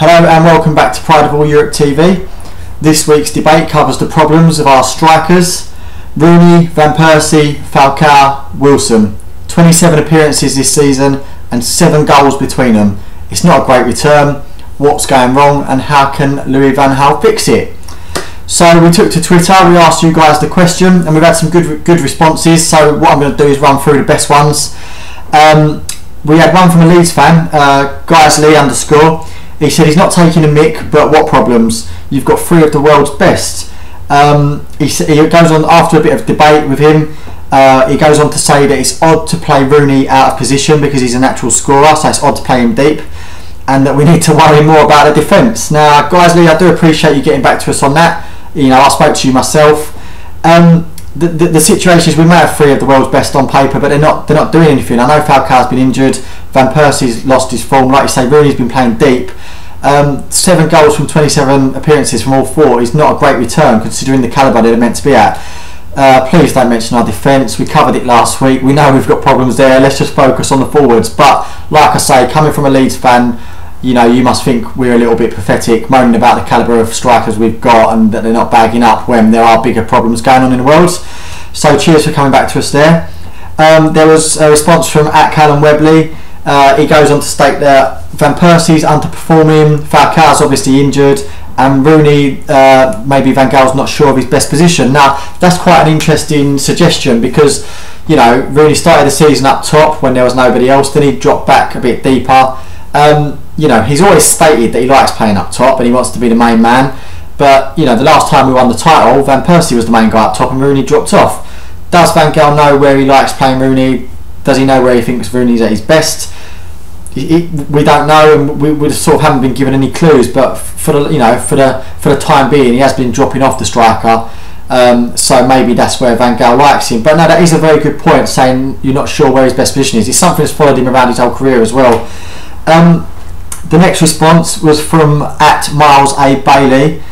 Hello and welcome back to Pride of All Europe TV. This week's debate covers the problems of our strikers, Rooney, Van Persie, Falcao, Wilson. 27 appearances this season and 7 goals between them. It's not a great return. What's going wrong and how can Louis van Gaal fix it? So we took to Twitter, we asked you guys the question and we've had some good responses, so what I'm going to do is run through the best ones. We had one from a Leeds fan, Guisley_. He said he's not taking a mick, but what problems? You've got 3 of the world's best. He goes on, after a bit of debate with him, he goes on to say that it's odd to play Rooney out of position because he's a natural scorer, so it's odd to play him deep, and that we need to worry more about the defence. Now, Guisley, I do appreciate you getting back to us on that. You know, I spoke to you myself. The situation is we may have 3 of the world's best on paper, but they're not doing anything. I know Falcao's been injured, Van Persie's lost his form, like you say, Rooney's been playing deep. 7 goals from 27 appearances from all 4 is not a great return considering the calibre they're meant to be at. Please don't mention our defence, we covered it last week, we know we've got problems there, let's just focus on the forwards. But like I say, coming from a Leeds fan, you know, you must think we're a little bit pathetic, moaning about the calibre of strikers we've got and that they're not bagging up when there are bigger problems going on in the world. So cheers for coming back to us there. There was a response from @Callum Webley. He goes on to state that Van Persie's underperforming, Falcao's obviously injured, and Rooney, maybe Van Gaal's not sure of his best position. Now, that's quite an interesting suggestion because, you know, Rooney started the season up top when there was nobody else, then he dropped back a bit deeper. You know, he's always stated that he likes playing up top and he wants to be the main man, but, you know, the last time we won the title, Van Persie was the main guy up top and Rooney dropped off. Does Van Gaal know where he likes playing Rooney? Does he know where he thinks Rooney's at his best? We don't know, and we sort of haven't been given any clues. But for the time being, he has been dropping off the striker. So maybe that's where Van Gaal likes him. But no, that is a very good point, saying you're not sure where his best position is. It's something that's followed him around his whole career as well. The next response was from @Miles A Bailey.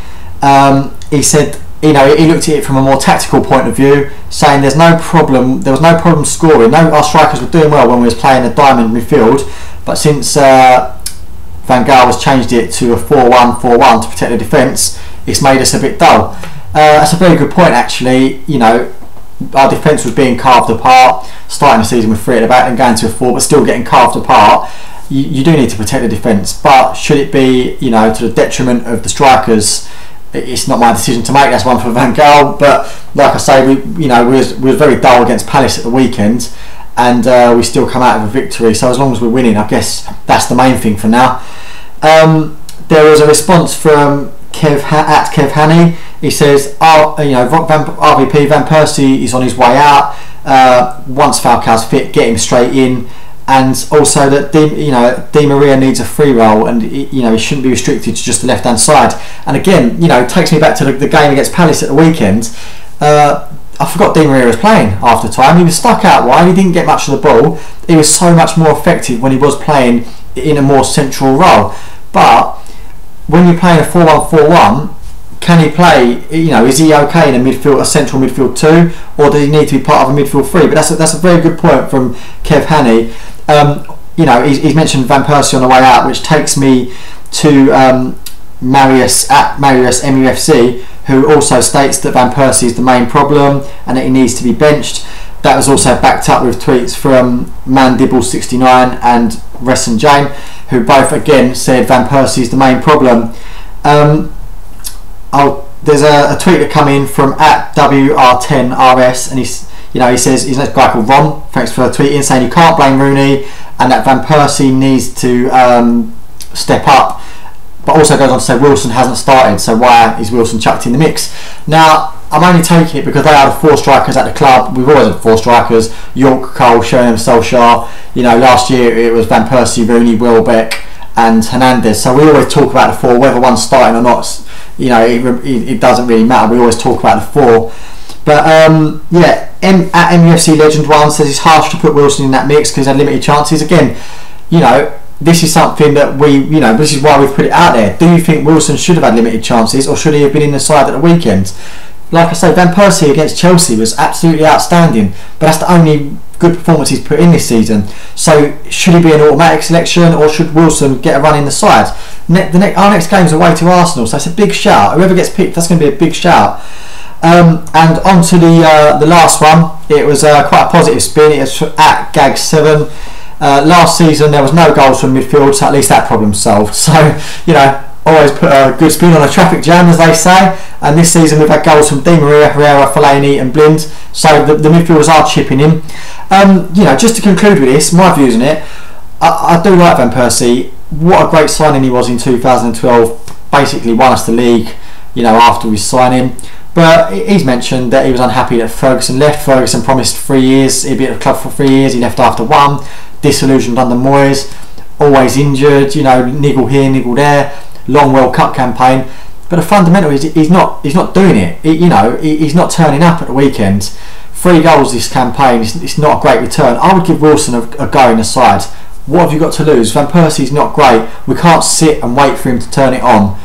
He said, you know, he looked at it from a more tactical point of view, saying there was no problem scoring. Our strikers were doing well when we was playing a diamond midfield, but since Van Gaal has changed it to a 4-1-4-1 to protect the defence, it's made us a bit dull. That's a very good point, actually. You know, our defence was being carved apart, starting the season with 3 at the back and going to a 4, but still getting carved apart. You do need to protect the defence, but should it be, you know, to the detriment of the strikers? It's not my decision to make. That's one for Van Gaal. But like I say, we were very dull against Palace at the weekend, and we still come out with a victory. So as long as we're winning, I guess that's the main thing for now. There was a response from Kev Haney. He says, RVP Van Persie is on his way out. Once Falcao's fit, get him straight in. And also that Di Maria needs a free role, and he shouldn't be restricted to just the left hand side. And again, you know, it takes me back to the game against Palace at the weekend. I forgot Di Maria was playing after time. He was stuck out wide, he didn't get much of the ball. He was so much more effective when he was playing in a more central role. But when you're playing a 4-1-4-1, can he play? You know, is he okay in a central midfield 2, or does he need to be part of a midfield 3? But that's a very good point from Kev Haney. You know, he's mentioned Van Persie on the way out, which takes me to Marius MUFC, who also states that Van Persie is the main problem and that he needs to be benched. That was also backed up with tweets from Mandibble69 and Resson Jane, who both again said Van Persie is the main problem. There's a tweet that come in from @WR10RS, and he says he's a guy called Ron. Thanks for tweeting, saying you can't blame Rooney and that Van Persie needs to step up. But also goes on to say Wilson hasn't started, so why is Wilson chucked in the mix? Now, I'm only taking it because they are the 4 strikers at the club. We've always had 4 strikers: York, Cole, Sheringham, Solskjaer. You know, last year it was Van Persie, Rooney, Welbeck, and Hernandez. So we always talk about the 4, whether one's starting or not. You know, it doesn't really matter. We always talk about the 4. But yeah, @MUFC Legend 1 says it's harsh to put Wilson in that mix because he had limited chances. Again, you know, this is something that this is why we've put it out there. Do you think Wilson should have had limited chances, or should he have been in the side at the weekend? Like I say, Van Persie against Chelsea was absolutely outstanding, but that's the only good performances put in this season. So should he be an automatic selection, or should Wilson get a run in the side? Our next game is away to Arsenal, so it's a big shout. Whoever gets picked, that's going to be a big shout. And on to the last one. It was quite a positive spin. It was at Gag7. Last season there was no goals from midfield, so at least that problem's solved. So, you know, always put a good spin on a traffic jam, as they say. And this season we've had goals from Di Maria, Herrera, Fellaini and Blind. So the midfielders are chipping in. You know, just to conclude with this, my views on it, I do like Van Persie. What a great signing he was in 2012. Basically won us the league, you know, after his signing. But he's mentioned that he was unhappy that Ferguson left. Ferguson promised 3 years, he'd be at the club for 3 years. He left after 1. Disillusioned under Moyes. Always injured, you know, niggle here, niggle there. Long World Cup campaign. But the fundamental is he's not doing it. He's not turning up at the weekends. 3 goals this campaign. It's not a great return. I would give Wilson a go in the side. What have you got to lose? Van Persie's not great. We can't sit and wait for him to turn it on.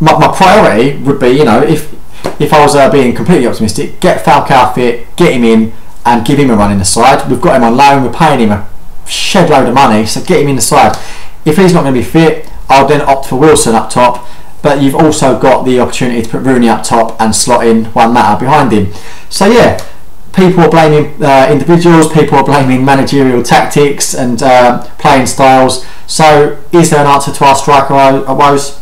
My priority would be, you know, if I was being completely optimistic, get Falcao fit, get him in, and give him a run in the side. We've got him on loan. We're paying him a shed load of money, so get him in the side. If he's not going to be fit, I'll then opt for Wilson up top. But you've also got the opportunity to put Rooney up top and slot in Juan Mata behind him. So yeah, people are blaming individuals, people are blaming managerial tactics and playing styles. So is there an answer to our striker woes?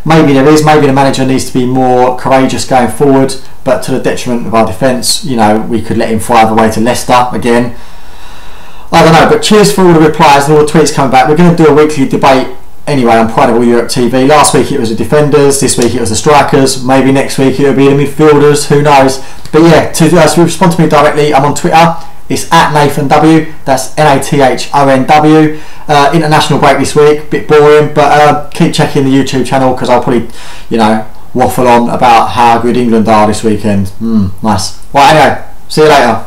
Maybe there is. Maybe the manager needs to be more courageous going forward, but to the detriment of our defence. You know, we could let him fly away to Leicester again. I don't know, but cheers for all the replies and all the tweets coming back. We're going to do a weekly debate anyway on Pride of All Europe TV. Last week it was the defenders, this week it was the strikers, maybe next week it'll be the midfielders, who knows. But yeah, to respond to me directly, I'm on Twitter. It's at Nathan W. That's NATHONW. International break this week, bit boring, but keep checking the YouTube channel because I'll probably, you know, waffle on about how good England are this weekend. Nice. Right, anyway, see you later.